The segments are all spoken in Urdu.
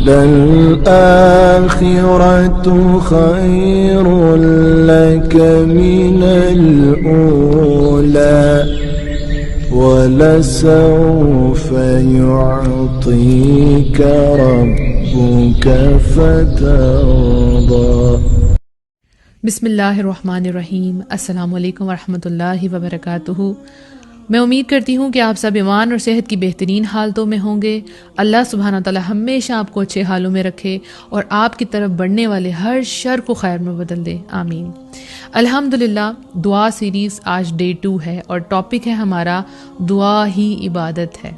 وَلَلْآخِرَةُ خَيْرٌ لَكَ مِنَ الْأُولَى وَلَسَوْفَ يُعْطِيكَ رَبُّكَ فَتَرْضَى۔ بسم اللہ الرحمن الرحیم۔ السلام علیکم ورحمۃ اللہ وبرکاتہ۔ میں امید کرتی ہوں کہ آپ سب ایمان اور صحت کی بہترین حالتوں میں ہوں گے۔ اللہ سبحانہ تعالی ہمیشہ آپ کو اچھے حالوں میں رکھے اور آپ کی طرف بڑھنے والے ہر شر کو خیر میں بدل دے، آمین۔ الحمدللہ، دعا سیریز آج ڈے 2 ہے اور ٹاپک ہے ہمارا دعا ہی عبادت ہے۔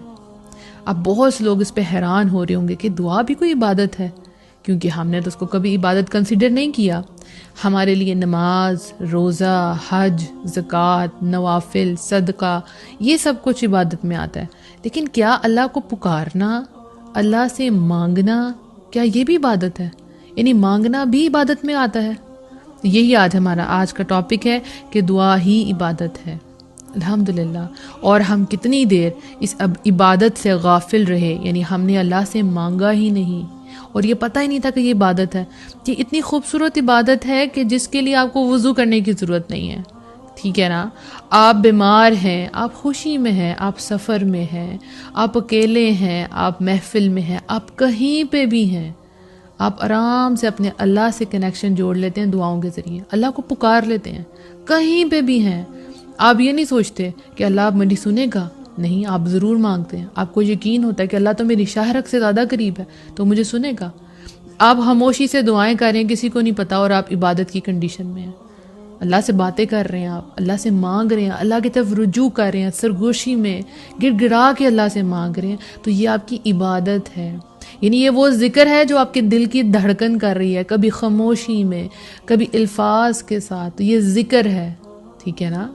اب بہت سے لوگ اس پہ حیران ہو رہے ہوں گے کہ دعا بھی کوئی عبادت ہے، کیونکہ ہم نے تو اس کو کبھی عبادت کنسیڈر نہیں کیا۔ ہمارے لیے نماز، روزہ، حج، زکوٰۃ، نوافل، صدقہ، یہ سب کچھ عبادت میں آتا ہے، لیکن کیا اللہ کو پکارنا، اللہ سے مانگنا، کیا یہ بھی عبادت ہے؟ یعنی مانگنا بھی عبادت میں آتا ہے؟ یہی ہمارا آج کا ٹاپک ہے کہ دعا ہی عبادت ہے، الحمدللہ۔ اور ہم کتنی دیر اس عبادت سے غافل رہے، یعنی ہم نے اللہ سے مانگا ہی نہیں اور یہ پتہ ہی نہیں تھا کہ یہ عبادت ہے۔ یہ اتنی خوبصورت عبادت ہے کہ جس کے لیے آپ کو وضو کرنے کی ضرورت نہیں ہے، ٹھیک ہے نا؟ آپ بیمار ہیں، آپ خوشی میں ہیں، آپ سفر میں ہیں، آپ اکیلے ہیں، آپ محفل میں ہیں، آپ کہیں پہ بھی ہیں، آپ آرام سے اپنے اللہ سے کنیکشن جوڑ لیتے ہیں دعاؤں کے ذریعے، اللہ کو پکار لیتے ہیں، کہیں پہ بھی ہیں۔ آپ یہ نہیں سوچتے کہ اللہ اب میری سنے گا، نہیں، آپ ضرور مانگتے ہیں۔ آپ کو یقین ہوتا ہے کہ اللہ تو میری شاہرگ سے زیادہ قریب ہے تو مجھے سنے گا۔ آپ خاموشی سے دعائیں کر رہے ہیں، کسی کو نہیں پتا، اور آپ عبادت کی کنڈیشن میں ہیں، اللہ سے باتیں کر رہے ہیں، آپ اللہ سے مانگ رہے ہیں، اللہ کی طرف رجوع کر رہے ہیں، سرگوشی میں گڑ گڑا کے اللہ سے مانگ رہے ہیں، تو یہ آپ کی عبادت ہے۔ یعنی یہ وہ ذکر ہے جو آپ کے دل کی دھڑکن کر رہی ہے، کبھی خاموشی میں، کبھی الفاظ کے ساتھ، تو یہ ذکر ہے، ٹھیک ہے نا؟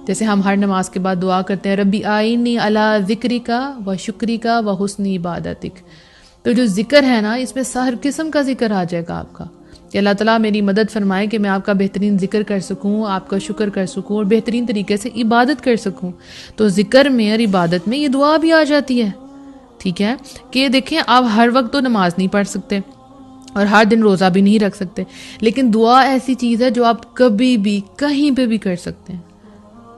جیسے ہم ہر نماز کے بعد دعا کرتے ہیں، ربی آئینی علی ذکرک و شکرک و حسن عبادتک، تو جو ذکر ہے نا، اس میں ہر قسم کا ذکر آ جائے گا آپ کا، کہ اللہ تعالیٰ میری مدد فرمائے کہ میں آپ کا بہترین ذکر کر سکوں، آپ کا شکر کر سکوں اور بہترین طریقے سے عبادت کر سکوں۔ تو ذکر میں اور عبادت میں یہ دعا بھی آ جاتی ہے، ٹھیک ہے؟ کہ دیکھیں، آپ ہر وقت تو نماز نہیں پڑھ سکتے اور ہر دن روزہ بھی نہیں رکھ سکتے، لیکن دعا ایسی چیز ہے جو آپ کبھی بھی کہیں پہ بھی کر سکتے ہیں،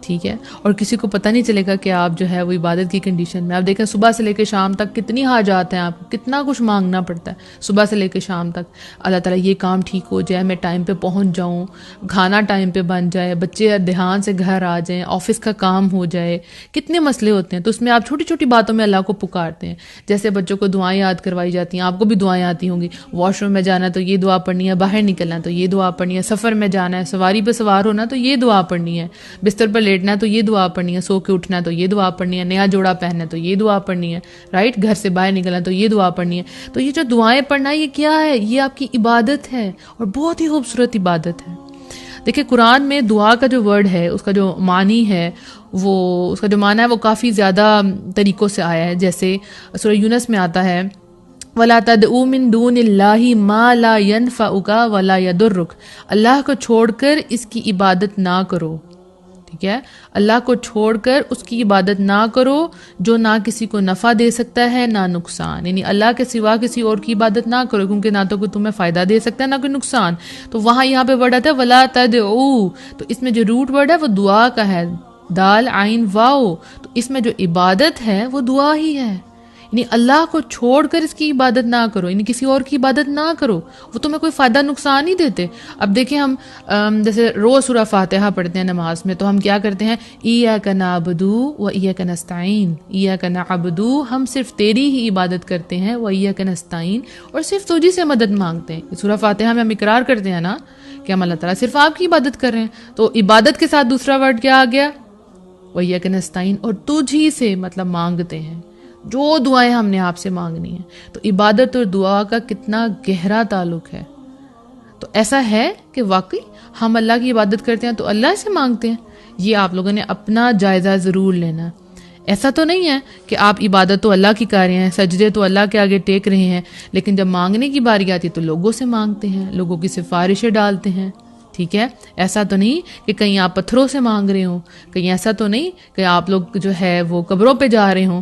ٹھیک ہے؟ اور کسی کو پتہ نہیں چلے گا کہ آپ جو ہے وہ عبادت کی کنڈیشن میں۔ آپ دیکھیں صبح سے لے کے شام تک کتنی حاجات ہیں، آپ کو کتنا کچھ مانگنا پڑتا ہے صبح سے لے کے شام تک۔ اللہ تعالیٰ یہ کام ٹھیک ہو جائے، میں ٹائم پہ پہنچ جاؤں، کھانا ٹائم پہ بن جائے، بچے دھیان سے گھر آ جائیں، آفس کا کام ہو جائے، کتنے مسئلے ہوتے ہیں۔ تو اس میں آپ چھوٹی چھوٹی باتوں میں اللہ کو پکارتے ہیں، جیسے بچوں کو دعائیں یاد کروائی جاتی ہیں، آپ کو بھی دعائیں آتی ہوں گی، واش روم میں جانا ہے تو یہ دعا پڑھنی ہے، باہر نکلنا ہے تو یہ دعا پڑھنی ہے، سفر میں جانا ہے، سواری پہ سوار ہونا تو یہ دعا پڑھنی ہے، بستر پر لیٹنا ہے تو یہ دعا پڑھنی ہے، سو کے اٹھنا ہے تو یہ دعا پڑھنی ہے، نیا جوڑا پہننا ہے تو یہ دعا پڑھنی ہے، رائٹ، گھر سے باہر نکلنا ہے تو یہ دعا پڑھنی ہے۔ تو یہ جو دعائیں پڑھنا ہے، یہ کیا ہے؟ یہ آپ کی عبادت ہے اور بہت ہی خوبصورت عبادت ہے۔ دیکھیں، قرآن میں دعا کا جو ورڈ ہے، اس کا جو معنی ہے، اس کا جو معنی ہے وہ کافی زیادہ طریقوں سے آیا ہے۔ جیسے سورہ یونس میں آتا ہے، وَلَا تَدْعُوا مِن دُونِ اللَّهِ مَا لَا يَنفَعُكَ وَلَا يَضُرُّكَ، اللہ کو چھوڑ کر اس کی عبادت نہ کرو، ٹھیک ہے؟ اللہ کو چھوڑ کر اس کی عبادت نہ کرو جو نہ کسی کو نفع دے سکتا ہے نہ نقصان، یعنی اللہ کے سوا کسی اور کی عبادت نہ کرو، کیونکہ نہ تو کوئی تمہیں فائدہ دے سکتا ہے نہ کوئی نقصان۔ تو وہاں یہاں پہ ورڈ آتا ہے وَلَا تَدْعُوا، تو اس میں جو روٹ ورڈ ہے وہ دعا کا ہے، دال عین واو، تو اس میں جو عبادت ہے وہ دعا ہی ہے۔ یعنی اللہ کو چھوڑ کر اس کی عبادت نہ کرو، یعنی کسی اور کی عبادت نہ کرو، وہ تمہیں کوئی فائدہ نقصان نہیں دیتے۔ اب دیکھیں، ہم جیسے روز سورہ فاتحہ پڑھتے ہیں نماز میں، تو ہم کیا کرتے ہیں؟ ایاک نعبد و ایاک نستعین، ایاک نعبد، ہم صرف تیری ہی عبادت کرتے ہیں، و ایاک نستعین، اور صرف تجھی سے مدد مانگتے ہیں۔ سورہ فاتحہ میں ہم اقرار کرتے ہیں نا کہ ہم اللہ تعالیٰ صرف آپ کی عبادت کر رہے ہیں، تو عبادت کے ساتھ دوسرا ورڈ کیا آ گیا؟ و ایاک نستعین، اور تجھی سے مطلب مانگتے ہیں، جو دعائیں ہم نے آپ سے مانگنی ہیں۔ تو عبادت اور دعا کا کتنا گہرا تعلق ہے۔ تو ایسا ہے کہ واقعی ہم اللہ کی عبادت کرتے ہیں تو اللہ سے مانگتے ہیں، یہ آپ لوگوں نے اپنا جائزہ ضرور لینا۔ ایسا تو نہیں ہے کہ آپ عبادت تو اللہ کی کر رہے ہیں، سجدے تو اللہ کے آگے ٹیک رہے ہیں، لیکن جب مانگنے کی باری آتی تو لوگوں سے مانگتے ہیں، لوگوں کی سفارشیں ڈالتے ہیں، ٹھیک ہے؟ ایسا تو نہیں کہ کہیں آپ پتھروں سے مانگ رہے ہوں، کہیں ایسا تو نہیں کہ آپ لوگ جو ہے وہ قبروں پہ جا رہے ہوں،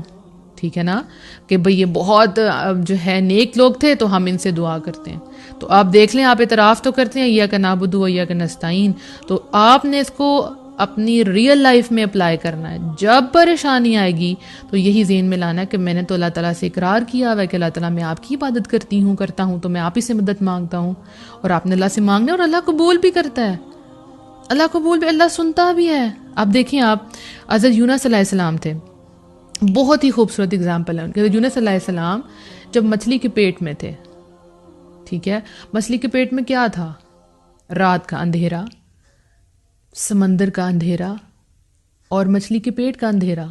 ٹھیک ہے نا, کہ بھئی یہ بہت جو ہے نیک لوگ تھے تو ہم ان سے دعا کرتے ہیں. تو آپ دیکھ لیں, آپ اعتراف تو کرتے ہیں ایاک نعبد و ایاک نستعین, تو آپ نے اس کو اپنی ریئل لائف میں اپلائی کرنا ہے. جب پریشانی آئے گی تو یہی ذہن میں لانا ہے کہ میں نے تو اللہ تعالیٰ سے اقرار کیا ہوا ہے کہ اللہ تعالیٰ میں آپ کی عبادت کرتا ہوں تو میں آپ ہی سے مدد مانگتا ہوں. اور آپ نے اللہ سے مانگنا, اور اللہ قبول بھی کرتا ہے, اللہ قبول بھی, اللہ سنتا بھی ہے. آپ دیکھیں, آپ حضرت یونس علیہ السلام تھے, بہت ہی خوبصورت اگزامپل ہے ان کے. یونس علیہ السلام جب مچھلی کے پیٹ میں تھے, ٹھیک ہے, مچھلی کے پیٹ میں کیا تھا؟ رات کا اندھیرا, سمندر کا اندھیرا, اور مچھلی کے پیٹ کا اندھیرا.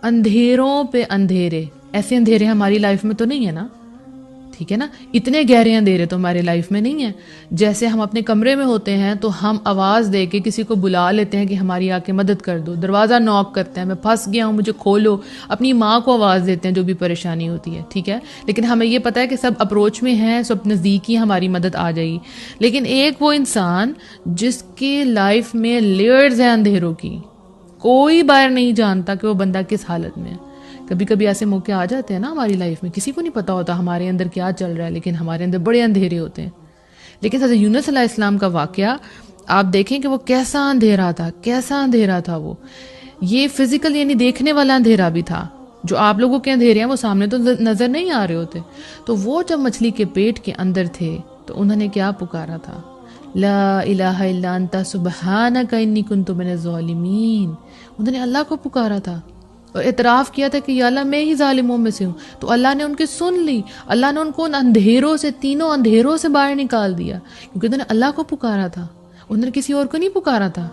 اندھیروں پہ اندھیرے. ایسے اندھیرے ہماری لائف میں تو نہیں ہے نا, ٹھیک ہے نا, اتنے گہرے اندھیرے تو ہماری لائف میں نہیں ہیں. جیسے ہم اپنے کمرے میں ہوتے ہیں تو ہم آواز دے کے کسی کو بلا لیتے ہیں کہ ہماری آ کے مدد کر دو, دروازہ نوک کرتے ہیں, میں پھنس گیا ہوں مجھے کھولو, اپنی ماں کو آواز دیتے ہیں جو بھی پریشانی ہوتی ہے, ٹھیک ہے. لیکن ہمیں یہ پتہ ہے کہ سب اپروچ میں ہیں, سب نزدیک ہی ہماری مدد آ جائے گی. لیکن ایک وہ انسان جس کی لائف میں لیئرز ہیں اندھیروں کی, کوئی باہر نہیں جانتا کہ وہ بندہ کس حالت میں ہے. کبھی کبھی ایسے موقع آ جاتے ہیں نا ہماری لائف میں, کسی کو نہیں پتا ہوتا ہمارے اندر کیا چل رہا ہے, لیکن ہمارے اندر بڑے اندھیرے ہوتے ہیں. لیکن حضرت یونس علیہ السلام کا واقعہ آپ دیکھیں کہ وہ کیسا اندھیرا تھا, کیسا اندھیرا تھا وہ. یہ فزیکل یعنی دیکھنے والا اندھیرا بھی تھا. جو آپ لوگوں کے اندھیرے ہیں وہ سامنے تو نظر نہیں آ رہے ہوتے. تو وہ جب مچھلی کے پیٹ کے اندر تھے تو انہوں نے کیا پکارا تھا؟ لا الہ الا انت سبحانک انی کنت من الظالمین. انہوں نے اللہ کو پکارا تھا اور اعتراف کیا تھا کہ یا اللہ میں ہی ظالموں میں سے ہوں. تو اللہ نے ان کی سن لی, اللہ نے ان کو ان اندھیروں سے, تینوں اندھیروں سے باہر نکال دیا, کیونکہ انہوں نے اللہ کو پکارا تھا, انہوں نے کسی اور کو نہیں پکارا تھا.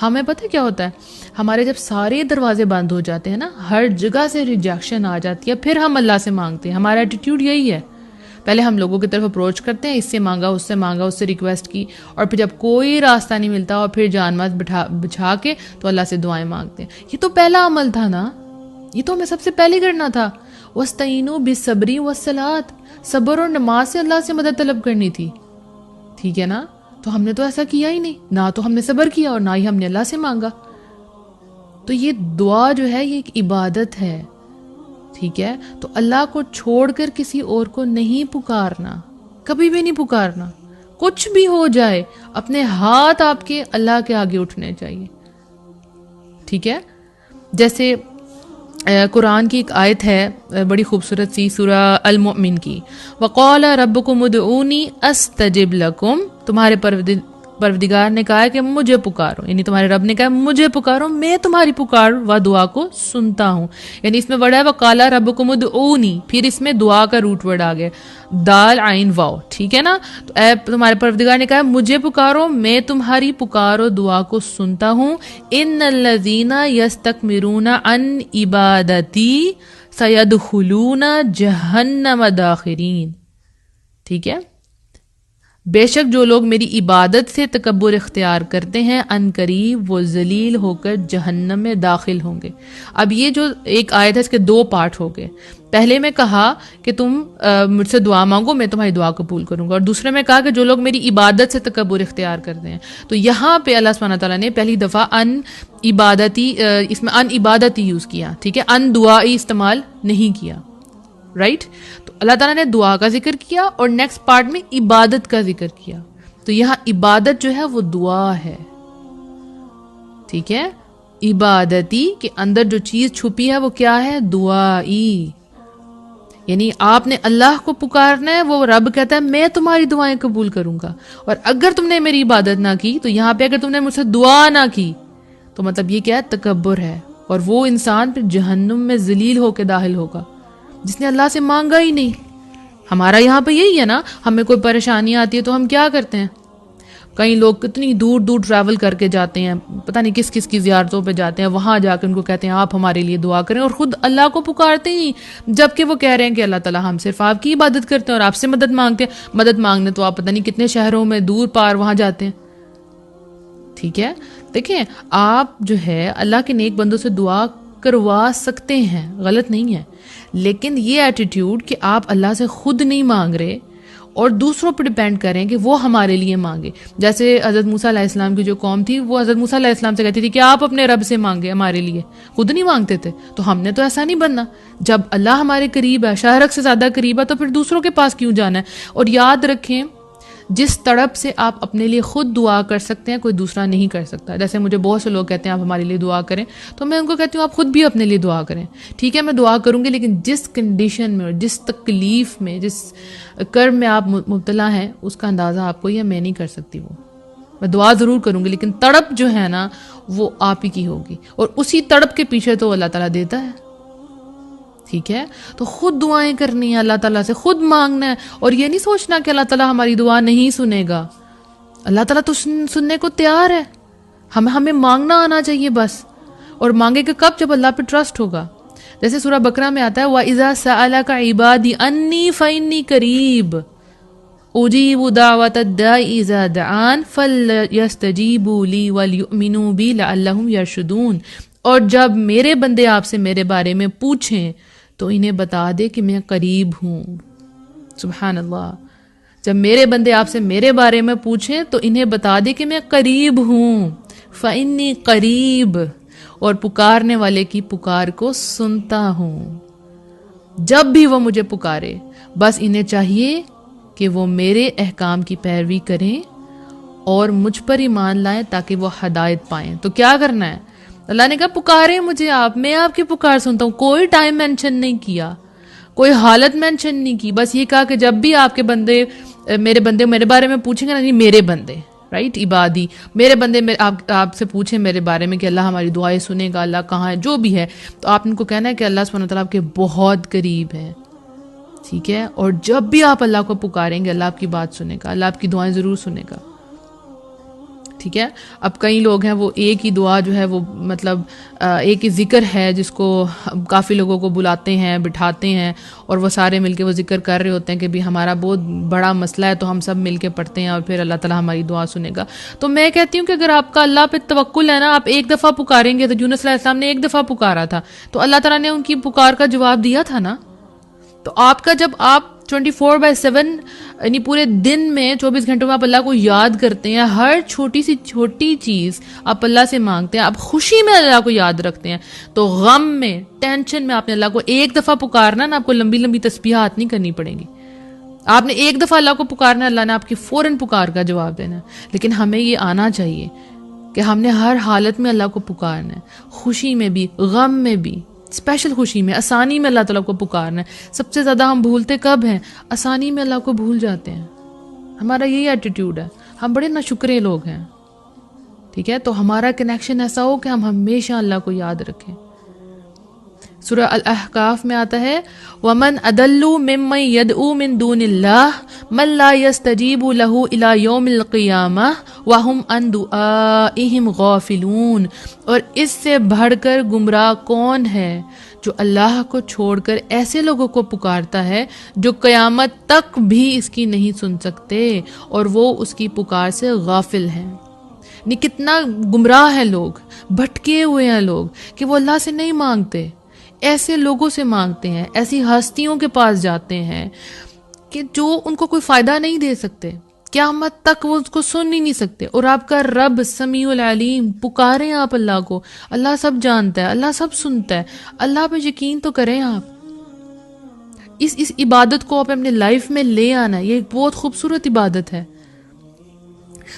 ہمیں پتہ کیا ہوتا ہے, ہمارے جب سارے دروازے بند ہو جاتے ہیں نا, ہر جگہ سے ریجیکشن آ جاتی ہے, پھر ہم اللہ سے مانگتے ہیں. ہمارا ایٹیٹیوڈ یہی ہے, پہلے ہم لوگوں کی طرف اپروچ کرتے ہیں, اس سے مانگا, اس سے ریکویسٹ کی, اور پھر جب کوئی راستہ نہیں ملتا اور پھر جان مات بچھا کے تو اللہ سے دعائیں مانگتے ہیں. یہ تو پہلا عمل تھا نا, یہ تو ہمیں سب سے پہلے کرنا تھا. وَاسْتَعِينُوا بِالصَّبْرِ وَالصَّلَاةِ, صبر اور نماز سے اللہ سے مدد طلب کرنی تھی, ٹھیک ہے نا. تو ہم نے تو ایسا کیا ہی نہیں, نہ تو ہم نے صبر کیا اور نہ ہی ہم نے اللہ سے مانگا. تو یہ دعا جو ہے یہ ایک عبادت ہے, ٹھیک ہے. تو اللہ کو چھوڑ کر کسی اور کو نہیں پکارنا, کبھی بھی نہیں پکارنا. کچھ بھی ہو جائے اپنے ہاتھ آپ کے اللہ کے آگے اٹھنے چاہیے, ٹھیک ہے. جیسے قرآن کی ایک آیت ہے بڑی خوبصورت سی, سورہ المؤمن کی, وَقَالَ رَبُّكُمُ ادْعُونِي أَسْتَجِبْ لَكُمْ. تمہارے پروردگار نے کہا ہے کہ مجھے پکارو, یعنی تمہارے رب نے کہا مجھے پکارو, میں تمہاری پکار و دعا کو سنتا ہوں. یعنی اس میں ورڈ ہے وَقَالَ رَبُّكُمُ ادْعُونِي, پھر اس میں دعا کا روٹ ورڈ آ گیا, دال عین واو, ٹھیک ہے نا. تو اے تمہارے پروردگار نے کہا مجھے پکارو, میں تمہاری پکار و دعا کو سنتا ہوں. ان الذین یستکبرون عن عبادتی سیدخلون جہنم داخرین, ٹھیک ہے. بے شک جو لوگ میری عبادت سے تکبر اختیار کرتے ہیں ان قریب وہ ذلیل ہو کر جہنم میں داخل ہوں گے. اب یہ جو ایک آیت ہے اس کے دو پارٹ ہو گئے. پہلے میں کہا کہ تم مجھ سے دعا مانگو, میں تمہاری دعا قبول کروں گا, اور دوسرے میں کہا کہ جو لوگ میری عبادت سے تکبر اختیار کرتے ہیں. تو یہاں پہ اللہ سبحانہ تعالیٰ نے پہلی دفعہ ان عبادتی, اس میں ان عبادتی یوز کیا, ٹھیک ہے, ان دعائی استعمال نہیں کیا, رائٹ. تو اللہ تعالیٰ نے دعا کا ذکر کیا اور نیکسٹ پارٹ میں عبادت کا ذکر کیا. تو یہاں عبادت جو ہے وہ دعا ہے, ٹھیک ہے. عبادتی کے اندر جو چیز چھپی ہے وہ کیا ہے؟ دعائی. یعنی آپ نے اللہ کو پکارنا ہے, وہ رب کہتا ہے میں تمہاری دعائیں قبول کروں گا. اور اگر تم نے میری عبادت نہ کی, تو یہاں پہ اگر تم نے مجھ سے دعا نہ کی تو مطلب یہ کیا ہے؟ تکبر ہے. اور وہ انسان پھر جہنم میں ذلیل ہو کے داخل ہوگا جس نے اللہ سے مانگا ہی نہیں. ہمارا یہاں پہ یہی ہے نا, ہمیں کوئی پریشانی آتی ہے تو ہم کیا کرتے ہیں؟ کئی لوگ کتنی دور دور ٹریول کر کے جاتے ہیں, پتہ نہیں کس کس کی زیارتوں پہ جاتے ہیں, وہاں جا کے ان کو کہتے ہیں آپ ہمارے لیے دعا کریں, اور خود اللہ کو پکارتے ہی, جبکہ وہ کہہ رہے ہیں کہ اللہ تعالیٰ ہم صرف آپ کی عبادت کرتے ہیں اور آپ سے مدد مانگتے ہیں. مدد مانگنے تو آپ پتہ نہیں کتنے شہروں میں دور پار وہاں جاتے ہیں, ٹھیک ہے. دیکھیں آپ جو ہے اللہ کے نیک بندوں سے دعا کروا سکتے ہیں, غلط نہیں ہے, لیکن یہ ایٹیٹیوڈ کہ آپ اللہ سے خود نہیں مانگ رہے اور دوسروں پہ ڈپینڈ کریں کہ وہ ہمارے لیے مانگے. جیسے حضرت موسیٰ علیہ السلام کی جو قوم تھی وہ حضرت موسیٰ علیہ السلام سے کہتی تھی کہ آپ اپنے رب سے مانگے ہمارے لیے, خود نہیں مانگتے تھے. تو ہم نے تو ایسا نہیں بننا, جب اللہ ہمارے قریب ہے, شہرک سے زیادہ قریب ہے, تو پھر دوسروں کے پاس کیوں جانا ہے. اور یاد رکھیں جس تڑپ سے آپ اپنے لیے خود دعا کر سکتے ہیں کوئی دوسرا نہیں کر سکتا. جیسے مجھے بہت سے لوگ کہتے ہیں آپ ہمارے لیے دعا کریں, تو میں ان کو کہتی ہوں آپ خود بھی اپنے لیے دعا کریں. ٹھیک ہے میں دعا کروں گی, لیکن جس کنڈیشن میں اور جس تکلیف میں, جس کرب میں آپ مبتلا ہیں, اس کا اندازہ آپ کو یہ میں نہیں کر سکتی. وہ میں دعا ضرور کروں گی, لیکن تڑپ جو ہے نا وہ آپ ہی کی ہوگی, اور اسی تڑپ کے پیچھے تو اللہ تعالیٰ دیتا ہے. ٹھیک ہے, تو خود دعائیں کرنی ہے, اللہ تعالیٰ سے خود مانگنا ہے, اور یہ نہیں سوچنا کہ اللہ تعالیٰ ہماری دعا نہیں سنے گا. اللہ تعالیٰ تو سننے کو تیار ہے, ہمیں مانگنا آنا چاہیے بس. اور مانگے کہ کب, جب اللہ پہ ٹرسٹ ہوگا. جیسے سورہ بقرہ میں آتا ہے وَإِذَا سَأَلَكَ عِبَادِي أَنِّي فَإِنِّي قَرِيبٌ أُجِيبُ دَعْوَةَ الدَّاعِ إِذَا دَعَانِ فَلْيَسْتَجِيبُوا لِي وَلْيُؤْمِنُوا بِي لَعَلَّهُمْ يَرْشُدُونَ. اور جب میرے بندے آپ سے میرے بارے میں پوچھیں تو انہیں بتا دے کہ میں قریب ہوں. سبحان اللہ, جب میرے بندے آپ سے میرے بارے میں پوچھیں تو انہیں بتا دے کہ میں قریب ہوں. فَإِنِّي قریب, اور پکارنے والے کی پکار کو سنتا ہوں. جب بھی وہ مجھے پکارے بس انہیں چاہیے کہ وہ میرے احکام کی پیروی کریں اور مجھ پر ایمان لائیں تاکہ وہ ہدایت پائیں. تو کیا کرنا ہے, اللہ نے کہا پکاریں مجھے آپ, میں آپ کی پکار سنتا ہوں. کوئی ٹائم مینشن نہیں کیا, کوئی حالت مینشن نہیں کی, بس یہ کہا کہ جب بھی آپ کے بندے میرے بارے میں پوچھیں گے نا, نہیں میرے بندے, رائٹ, عبادی, میرے بندے آپ سے پوچھیں میرے بارے میں کہ اللہ ہماری دعائیں سنے گا, اللہ کہاں ہے, جو بھی ہے, تو آپ ان کو کہنا ہے کہ اللہ سبحانہ وتعالیٰ آپ کے بہت قریب ہے. ٹھیک ہے, اور جب بھی آپ اللہ کو پکاریں گے اللہ آپ کی بات سنے گا, اللہ آپ کی دعائیں ضرور سنے گا. ٹھیک ہے, اب کئی لوگ ہیں وہ ایک ہی دعا جو ہے وہ مطلب ایک ہی ذکر ہے جس کو کافی لوگوں کو بلاتے ہیں, بٹھاتے ہیں, اور وہ سارے مل کے وہ ذکر کر رہے ہوتے ہیں کہ بھی ہمارا بہت بڑا مسئلہ ہے تو ہم سب مل کے پڑھتے ہیں اور پھر اللہ تعالیٰ ہماری دعا سنے گا. تو میں کہتی ہوں کہ اگر آپ کا اللہ پہ توکل ہے نا, آپ ایک دفعہ پکاریں گے, تو یونس علیہ السلام نے ایک دفعہ پکارا تھا تو اللہ تعالیٰ نے ان کی پکار کا جواب دیا تھا نا. تو آپ کا جب آپ 24/7 یعنی پورے دن میں 24 گھنٹوں میں آپ اللہ کو یاد کرتے ہیں, ہر چھوٹی سی چھوٹی چیز آپ اللہ سے مانگتے ہیں, آپ خوشی میں اللہ کو یاد رکھتے ہیں, تو غم میں, ٹینشن میں آپ نے اللہ کو ایک دفعہ پکارنا نا, آپ کو لمبی لمبی تسبیحات نہیں کرنی پڑیں گی. آپ نے ایک دفعہ اللہ کو پکارنا, اللہ نے آپ کی فوراً پکار کا جواب دینا. لیکن ہمیں یہ آنا چاہیے کہ ہم نے ہر حالت میں اللہ کو پکارنا ہے, خوشی میں بھی, غم میں بھی, اسپیشل خوشی میں, آسانی میں اللہ تعالیٰ کو پکارنا ہے. سب سے زیادہ ہم بھولتے کب ہیں, آسانی میں اللہ کو بھول جاتے ہیں. ہمارا یہی ایٹیٹیوڈ ہے, ہم بڑے ناشکرے لوگ ہیں. ٹھیک ہے, تو ہمارا کنیکشن ایسا ہو کہ ہم ہمیشہ اللہ کو یاد رکھیں. سورہ الاحقاف میں آتا ہے وَمَنْ أَضَلُّ مِمَّنْ يَدْعُو مِن دُونِ اللَّهِ مَنْ لَا يَسْتَجِيبُ لَهُ إِلَى يَوْمِ الْقِيَامَةِ وَهُمْ عَنْ دُعَائِهِمْ غَافِلُونَ. اور اس سے بڑھ کر گمراہ کون ہے جو اللہ کو چھوڑ کر ایسے لوگوں کو پکارتا ہے جو قیامت تک بھی اس کی نہیں سن سکتے اور وہ اس کی پکار سے غافل ہیں. کتنا گمراہ ہے لوگ, بھٹکے ہوئے ہیں لوگ کہ وہ اللہ سے نہیں مانگتے, ایسے لوگوں سے مانگتے ہیں, ایسی ہستیوں کے پاس جاتے ہیں کہ جو ان کو کوئی فائدہ نہیں دے سکتے, قیامت تک وہ اس کو سن ہی نہیں سکتے. اور آپ کا رب سمیع العلیم, پکاریں آپ اللہ کو, اللہ سب جانتا ہے, اللہ سب سنتا ہے, اللہ پہ یقین تو کریں آپ. اس عبادت کو آپ اپنے لائف میں لے آنا, یہ ایک بہت خوبصورت عبادت ہے.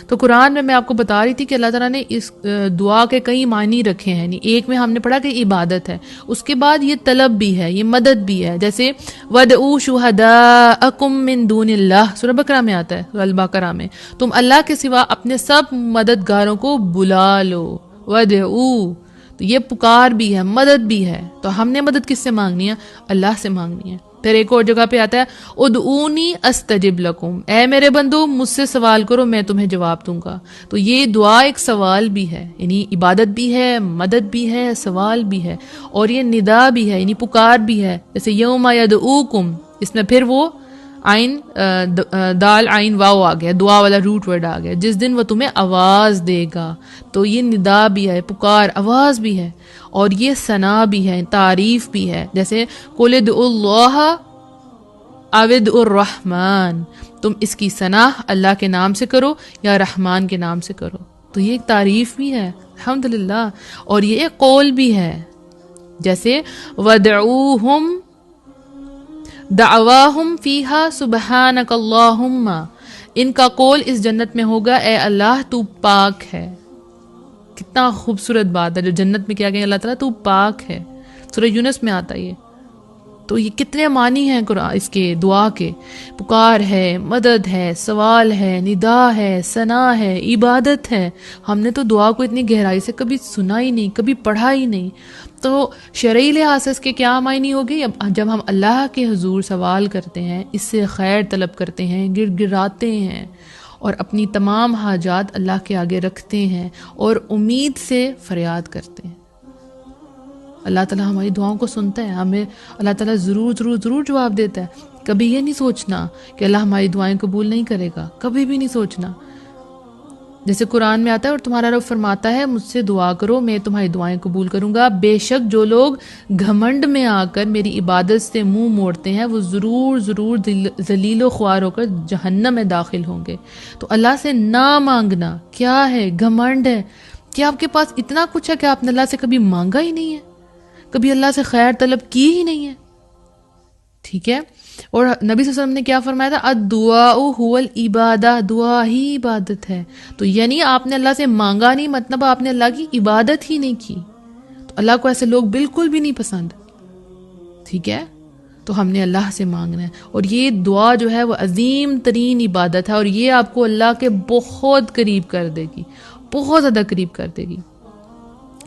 تو قرآن میں آپ کو بتا رہی تھی کہ اللہ تعالیٰ نے اس دعا کے کئی معنی رکھے ہیں. ایک میں ہم نے پڑھا کہ عبادت ہے, اس کے بعد یہ طلب بھی ہے, یہ مدد بھی ہے. جیسے وَدْعُوا شُهَدَاءَكُم مِّن دُونِ اللَّهِ, سورہ بقرہ میں آتا ہے, سورہ البقرہ میں, تم اللہ کے سوا اپنے سب مددگاروں کو بلا لو. وَدْعُوا, تو یہ پکار بھی ہے, مدد بھی ہے. تو ہم نے مدد کس سے مانگنی ہے, اللہ سے مانگنی ہے. پھر ایک اور جگہ پہ آتا ہے ادعونی استجب لکم, اے میرے بندو مجھ سے سوال کرو میں تمہیں جواب دوں گا. تو یہ دعا ایک سوال بھی ہے, یعنی عبادت بھی ہے, مدد بھی ہے, سوال بھی ہے, اور یہ ندا بھی ہے, یعنی پکار بھی ہے. جیسے یوم یدعوکم, اس میں پھر وہ عین دال عین واو آ گیا, دعا والا روٹ ورڈ آ گیا, جس دن وہ تمہیں آواز دے گا. تو یہ ندا بھی ہے, پکار, آواز بھی ہے, اور یہ ثنا بھی ہے, تعریف بھی ہے. جیسے قُلِ ادْعُوا اللَّهَ عبد الرحمن، تم اس کی ثنا اللہ کے نام سے کرو یا رحمان کے نام سے کرو. تو یہ ایک تعریف بھی ہے الحمدللہ، اور یہ ایک قول بھی ہے. جیسے وَدْعُوهُمْ دعواہم فیہا سبحانک اللہم، ان کا قول اس جنت میں ہوگا اے اللہ تو پاک ہے. کتنا خوبصورت بات ہے جو جنت میں کیا کہیں اللہ تعالیٰ تو پاک ہے. سورہ یونس میں آتا ہے. تو یہ کتنے معنی ہیں قرآن اس کے دعا کے. پکار ہے، مدد ہے، سوال ہے، ندا ہے، ثنا ہے، عبادت ہے. ہم نے تو دعا کو اتنی گہرائی سے کبھی سنا ہی نہیں، کبھی پڑھا ہی نہیں. تو شرعی لحاظ سے اس کے کیا معنی ہوگی؟ جب ہم اللہ کے حضور سوال کرتے ہیں، اس سے خیر طلب کرتے ہیں، گر گراتے ہیں اور اپنی تمام حاجات اللہ کے آگے رکھتے ہیں اور امید سے فریاد کرتے ہیں، اللہ تعالیٰ ہماری دعاؤں کو سنتا ہے. ہمیں اللہ تعالیٰ ضرور ضرور ضرور جواب دیتا ہے. کبھی یہ نہیں سوچنا کہ اللہ ہماری دعائیں قبول نہیں کرے گا، کبھی بھی نہیں سوچنا. جیسے قرآن میں آتا ہے اور تمہارا رب فرماتا ہے مجھ سے دعا کرو میں تمہاری دعائیں قبول کروں گا. بے شک جو لوگ گھمنڈ میں آ کر میری عبادت سے منہ موڑتے ہیں وہ ضرور ضرور ذلیل و خوار ہو کر جہنم میں داخل ہوں گے. تو اللہ سے نہ مانگنا کیا ہے؟ گھمنڈ ہے. کہ آپ کے پاس اتنا کچھ ہے کہ آپ نے اللہ سے کبھی مانگا ہی نہیں ہے، کبھی اللہ سے خیر طلب کی ہی نہیں ہے. ٹھیک ہے. اور نبی صلی اللہ علیہ وسلم نے کیا فرمایا تھا؟ الدعاء هو العبادہ، دعا ہی عبادت ہے. تو یعنی آپ نے اللہ سے مانگا نہیں، مطلب آپ نے اللہ کی عبادت ہی نہیں کی. تو اللہ کو ایسے لوگ بالکل بھی نہیں پسند. ٹھیک ہے. تو ہم نے اللہ سے مانگنا ہے، اور یہ دعا جو ہے وہ عظیم ترین عبادت ہے، اور یہ آپ کو اللہ کے بہت قریب کر دے گی، بہت زیادہ قریب کر دے گی.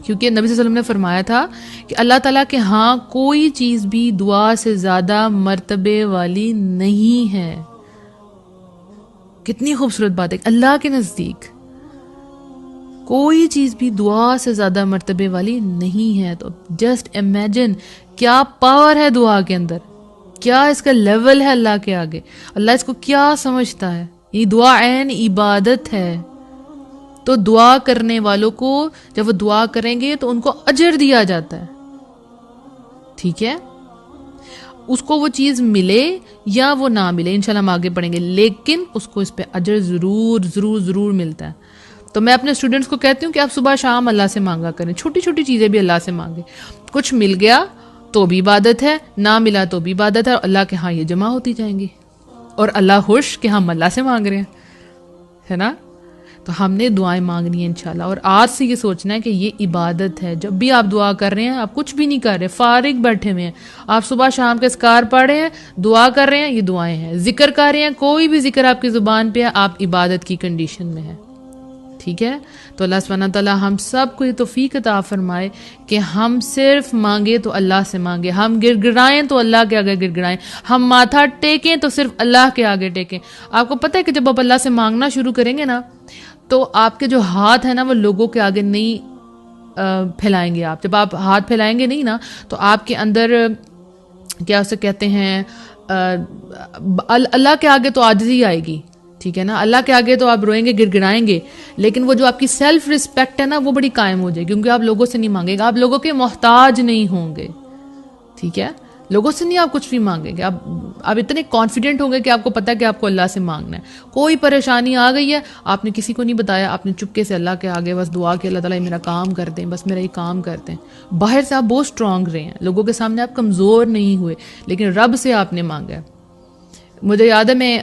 کیونکہ نبی صلی اللہ علیہ وسلم نے فرمایا تھا کہ اللہ تعالیٰ کے ہاں کوئی چیز بھی دعا سے زیادہ مرتبے والی نہیں ہے. کتنی خوبصورت بات ہے. اللہ کے نزدیک کوئی چیز بھی دعا سے زیادہ مرتبے والی نہیں ہے. تو جسٹ امیجن کیا پاور ہے دعا کے اندر، کیا اس کا لیول ہے اللہ کے آگے، اللہ اس کو کیا سمجھتا ہے. یہ دعا عین عبادت ہے. تو دعا کرنے والوں کو جب وہ دعا کریں گے تو ان کو اجر دیا جاتا ہے. ٹھیک ہے. اس کو وہ چیز ملے یا وہ نہ ملے، انشاءاللہ ہم آگے پڑھیں گے، لیکن اس کو اس پہ اجر ضرور ضرور ضرور ملتا ہے. تو میں اپنے اسٹوڈنٹس کو کہتی ہوں کہ آپ صبح شام اللہ سے مانگا کریں، چھوٹی چھوٹی چیزیں بھی اللہ سے مانگیں. کچھ مل گیا تو بھی عبادت ہے، نہ ملا تو بھی عبادت ہے، اور اللہ کے ہاں یہ جمع ہوتی جائیں گی، اور اللہ خوش کہ ہم اللہ سے مانگ رہے ہیں، ہے نا. تو ہم نے دعائیں مانگنی ہیں انشاءاللہ، اور آج سے یہ سوچنا ہے کہ یہ عبادت ہے. جب بھی آپ دعا کر رہے ہیں، آپ کچھ بھی نہیں کر رہے، فارغ بیٹھے ہوئے ہیں، آپ صبح شام کے اذکار پڑھ رہے ہیں، دعا کر رہے ہیں، یہ دعائیں ہیں. ذکر کر رہے ہیں، کوئی بھی ذکر آپ کی زبان پہ ہے، آپ عبادت کی کنڈیشن میں ہیں. ٹھیک ہے. تو اللہ سبحانہ تعالیٰ ہم سب کو یہ توفیق عطا فرمائے کہ ہم صرف مانگے تو اللہ سے مانگے، ہم گر گرائیں تو اللہ کے آگے گر گرائیں، ہم ماتھا ٹیکیں تو صرف اللہ کے آگے ٹیکیں. آپ کو پتہ ہے کہ جب آپ اللہ سے مانگنا شروع کریں گے نا تو آپ کے جو ہاتھ ہیں نا وہ لوگوں کے آگے نہیں پھیلائیں گے. آپ جب آپ ہاتھ پھیلائیں گے نہیں نا تو آپ کے اندر کیا اسے کہتے ہیں، اللہ کے آگے تو عاجزی آئے گی. ٹھیک ہے نا. اللہ کے آگے تو آپ روئیں گے، گر گرائیں گے، لیکن وہ جو آپ کی سیلف رسپیکٹ ہے نا وہ بڑی قائم ہو جائے گی، کیونکہ آپ لوگوں سے نہیں مانگے گا، آپ لوگوں کے محتاج نہیں ہوں گے. ٹھیک ہے. لوگوں سے نہیں آپ کچھ بھی مانگیں گے، آپ اتنے کانفیڈنٹ ہوں گے کہ آپ کو پتہ ہے کہ آپ کو اللہ سے مانگنا ہے. کوئی پریشانی آ گئی ہے، آپ نے کسی کو نہیں بتایا، آپ نے چپکے سے اللہ کے آگے بس دعا کہ اللہ تعالیٰ میرا کام کر دیں، بس میرا یہ کام کر دیں. باہر سے آپ بہت اسٹرانگ رہے ہیں، لوگوں کے سامنے آپ کمزور نہیں ہوئے، لیکن رب سے آپ نے مانگا ہے. مجھے یاد ہے میں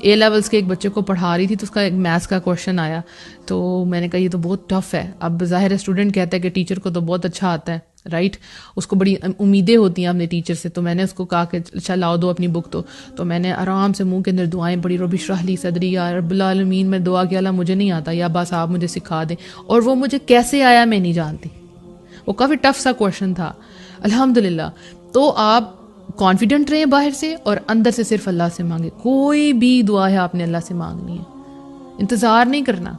اے لیولس کے ایک بچے کو پڑھا رہی تھی تو اس کا ایک میتھس کا کویشچن آیا، تو میں نے کہا یہ تو بہت ٹف ہے. اب ظاہر ہے اسٹوڈنٹ کہتا ہے کہ ٹیچر کو تو بہت اچھا آتا ہے، رائٹ، اس کو بڑی امیدیں ہوتی ہیں اپنے ٹیچر سے. تو میں نے اس کو کہا کہ اچھا لاؤ دو اپنی بک. تو میں نے آرام سے منہ کے اندر دعائیں پڑھی، رب اشرح لی صدری، یا رب العالمین. میں دعا کہ اللہ مجھے نہیں آتا، یا بس آپ مجھے سکھا دیں. اور وہ مجھے کیسے آیا میں نہیں جانتی، وہ کافی ٹف سا کویشچن تھا الحمدللہ. تو آپ کانفیڈنٹ رہیں باہر سے، اور اندر سے صرف اللہ سے مانگے. کوئی بھی دعا ہے آپ نے اللہ سے مانگنی ہے، انتظار نہیں کرنا.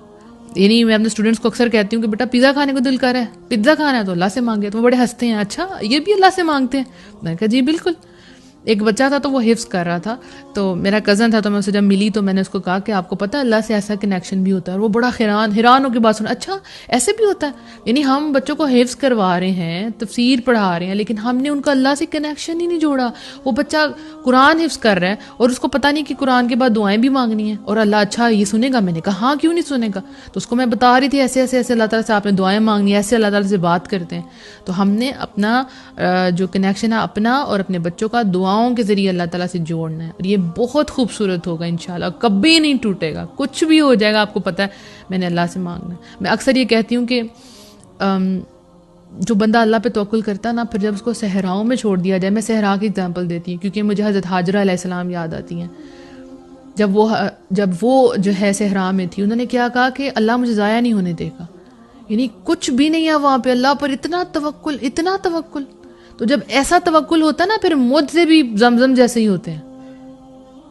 یعنی میں اپنے اسٹوڈنٹس کو اکثر کہتی ہوں کہ بیٹا پیزا کھانے کو دل کر رہا ہے، پیزا کھانا ہے تو اللہ سے مانگے. تو وہ بڑے ہنستے ہیں، اچھا یہ بھی اللہ سے مانگتے ہیں؟ میں نے کہا جی بالکل. ایک بچہ تھا تو وہ حفظ کر رہا تھا، تو میرا کزن تھا، تو میں اسے جب ملی تو میں نے اس کو کہا کہ آپ کو پتہ ہے اللہ سے ایسا کنیکشن بھی ہوتا ہے، اور وہ بڑا حیران ہو کے بات سنا، اچھا ایسے بھی ہوتا ہے، یعنی ہم بچوں کو حفظ کروا رہے ہیں، تفسیر پڑھا رہے ہیں، لیکن ہم نے ان کا اللہ سے کنیکشن ہی نہیں جوڑا۔ وہ بچہ قرآن حفظ کر رہا ہے اور اس کو پتہ نہیں کہ قرآن کے بعد دعائیں بھی مانگنی ہیں، اور اللہ اچھا یہ سنے گا؟ میں نے کہا ہاں کیوں نہیں سنے گا، تو اس کو میں بتا رہی تھی ایسے ایسے ایسے اللہ تعالیٰ سے آپ نے دعائیں مانگنی ہیں، ایسے اللہ تعالیٰ سے بات کرتے ہیں۔ تو ہم نے اپنا جو کنیکشن ہے اپنا اور اپنے بچوں کا دعاؤں کے ذریعے اللہ تعالیٰ سے جوڑنا ہے، اور یہ بہت خوبصورت ہوگا انشاءاللہ، کبھی نہیں ٹوٹے گا، کچھ بھی ہو جائے گا آپ کو پتہ ہے میں نے اللہ سے مانگنا ہے۔ میں اکثر یہ کہتی ہوں کہ جو بندہ اللہ پہ توکل کرتا ہے نا، پھر جب اس کو صحراؤں میں چھوڑ دیا جائے، میں صحرا کی اگزامپل دیتی ہوں کیونکہ مجھے حضرت حاجرہ علیہ السلام یاد آتی ہیں۔ جب وہ جو ہے صحرا میں تھی، انہوں نے کیا کہا کہ اللہ مجھے ضائع نہیں ہونے دے گا، یعنی کچھ بھی نہیں ہے وہاں پہ، اللہ پر اتنا توکل، اتنا توکل۔ تو جب ایسا توکل ہوتا ہے نا، پھر مجھ سے بھی زمزم جیسے ہی ہوتے ہیں۔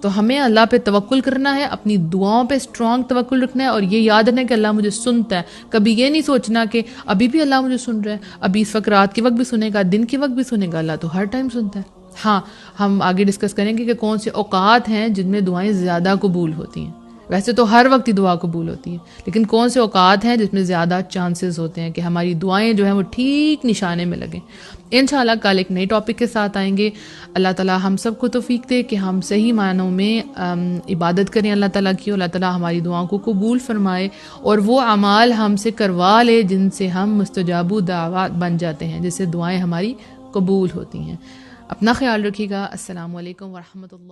تو ہمیں اللہ پہ توکل کرنا ہے، اپنی دعاؤں پہ اسٹرانگ توکل رکھنا ہے، اور یہ یاد رکھنا ہے کہ اللہ مجھے سنتا ہے۔ کبھی یہ نہیں سوچنا کہ ابھی بھی اللہ مجھے سن رہا ہے، ابھی اس وقت رات کے وقت بھی سنے گا، دن کے وقت بھی سنے گا، اللہ تو ہر ٹائم سنتا ہے۔ ہاں ہم آگے ڈسکس کریں گے کہ کون سے اوقات ہیں جن میں دعائیں زیادہ قبول ہوتی ہیں۔ ویسے تو ہر وقت ہی دعا قبول ہوتی ہے، لیکن کون سے اوقات ہیں جس میں زیادہ چانسز ہوتے ہیں کہ ہماری دعائیں جو ہیں وہ ٹھیک نشانے میں لگیں۔ انشاءاللہ کل ایک نئی ٹاپک کے ساتھ آئیں گے۔ اللہ تعالیٰ ہم سب کو توفیق دے کہ ہم صحیح معنوں میں عبادت کریں اللہ تعالیٰ کی، اور اللہ تعالیٰ ہماری دعاؤں کو قبول فرمائے اور وہ اعمال ہم سے کروا لے جن سے ہم مستجاب دعوات بن جاتے ہیں، جس سے دعائیں ہماری قبول ہوتی ہیں۔ اپنا خیال رکھیے گا۔ السلام علیکم ورحمۃ اللہ۔